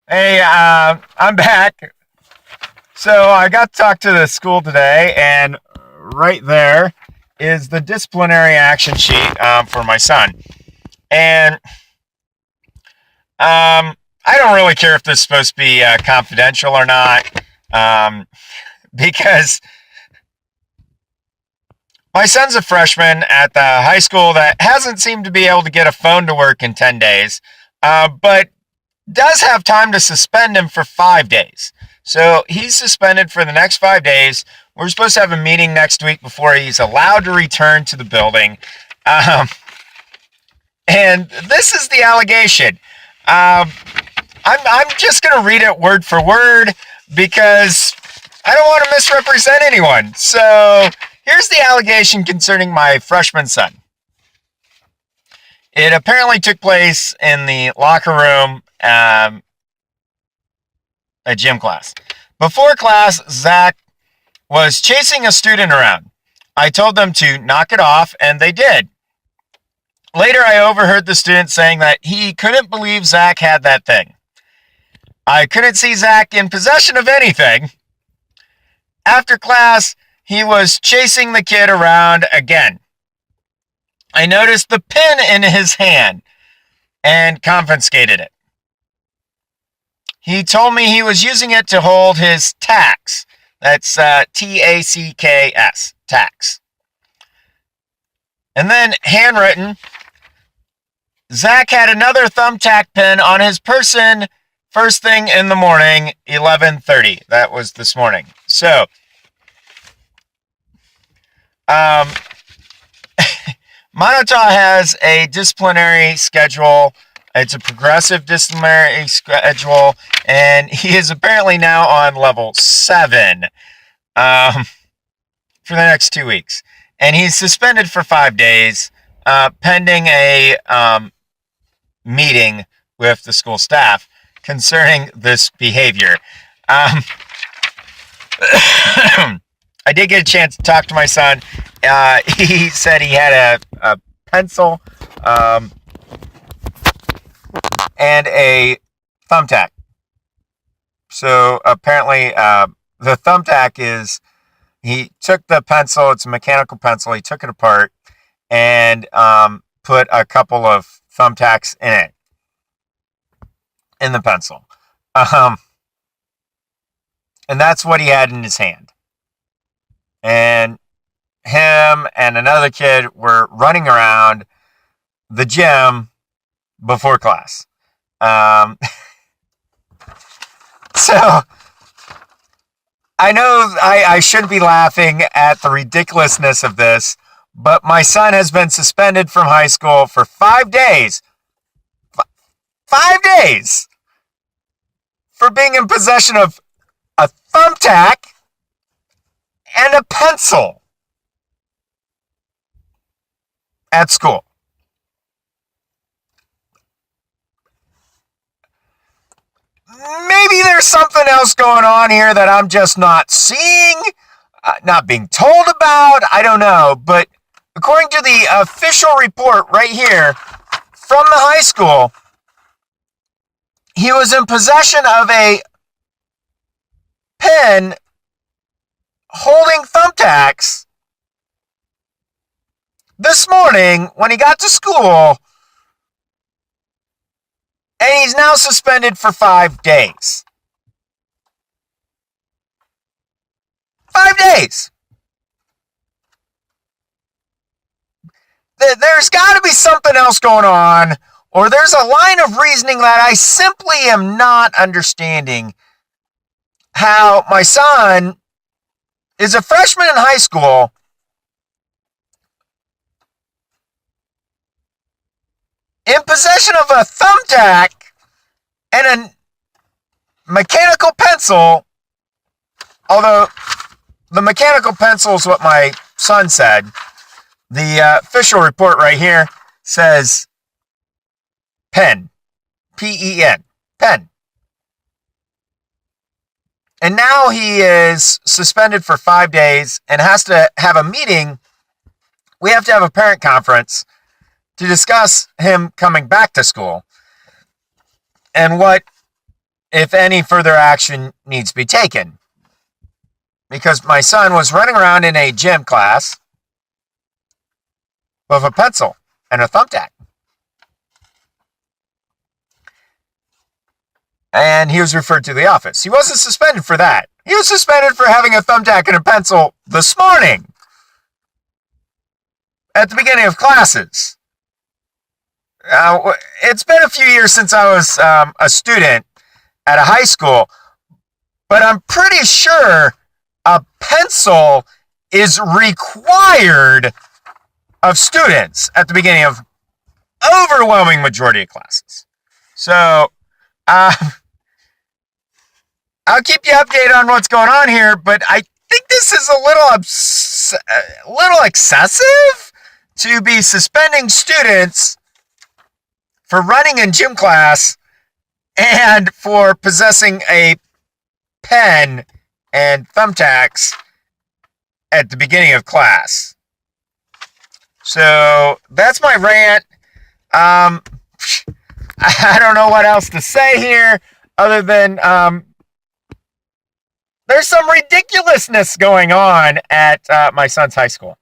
Hey, I'm back. So I got to talk to the school today, and right there is the disciplinary action sheet for my son. And I don't really care if this is supposed to be confidential or not, um, because my son's a freshman at the high school that hasn't seemed to be able to get a phone to work in 10 days, but does have time to suspend him for 5 days. So he's suspended for the next 5 days. We're supposed to have a meeting next week before he's allowed to return to the building. Um, and this is the allegation. Um, I'm just going to read it word for word because I don't want to misrepresent anyone. So here's the allegation concerning my freshman son. It apparently took place in the locker room at gym class. Before class, Zach was chasing a student around. I told them to knock it off, and they did. Later, I overheard the student saying that he couldn't believe Zach had that thing. I couldn't see Zach in possession of anything. After class, he was chasing the kid around again. I noticed the pin in his hand and confiscated it. He told me he was using it to hold his tacks. That's Tacks, tacks. And then handwritten, Zach had another thumbtack pin on his person first thing in the morning, 11:30. That was this morning. So, um, Moniteau has a disciplinary schedule. It's a progressive disciplinary schedule, and he is apparently now on level 7 for the next 2 weeks. And he's suspended for 5 days, pending a meeting with the school staff concerning this behavior. I did get a chance to talk to my son. He said he had a pencil and a thumbtack. So apparently, the thumbtack is he took the pencil. It's a mechanical pencil. He took it apart and put a couple of thumbtacks in it, in the pencil. Um, and that's what he had in his hand. And him and another kid were running around the gym before class. So I know I shouldn't be laughing at the ridiculousness of this, but my son has been suspended from high school for 5 days. 5 days for being in possession of a thumbtack and a pencil at school. Maybe there's something else going on here that I'm just not seeing, not being told about. I don't know. But according to the official report right here from the high school, he was in possession of a pen holding thumbtacks this morning when he got to school, and he's now suspended for 5 days. 5 days. There's got to be something else going on, or there's a line of reasoning that I simply am not understanding. How my son is a freshman in high school in possession of a thumbtack and a mechanical pencil, although the mechanical pencil is what my son said. The official report right here says pen, P-E-N, pen. And now he is suspended for 5 days and has to have a meeting. We have to have a parent conference to discuss him coming back to school and what if any further action needs to be taken. Because my son was running around in a gym class with a pencil and a thumbtack. And he was referred to the office. He wasn't suspended for that. He was suspended for having a thumbtack and a pencil this morning at the beginning of classes. It's been a few years since I was a student at a high school, but I'm pretty sure a pencil is required of students at the beginning of overwhelming majority of classes. So, I'll keep you updated on what's going on here, but I think this is a little excessive to be suspending students for running in gym class and for possessing a pen and thumbtacks at the beginning of class. So that's my rant. I don't know what else to say here other than there's some ridiculousness going on at my son's high school.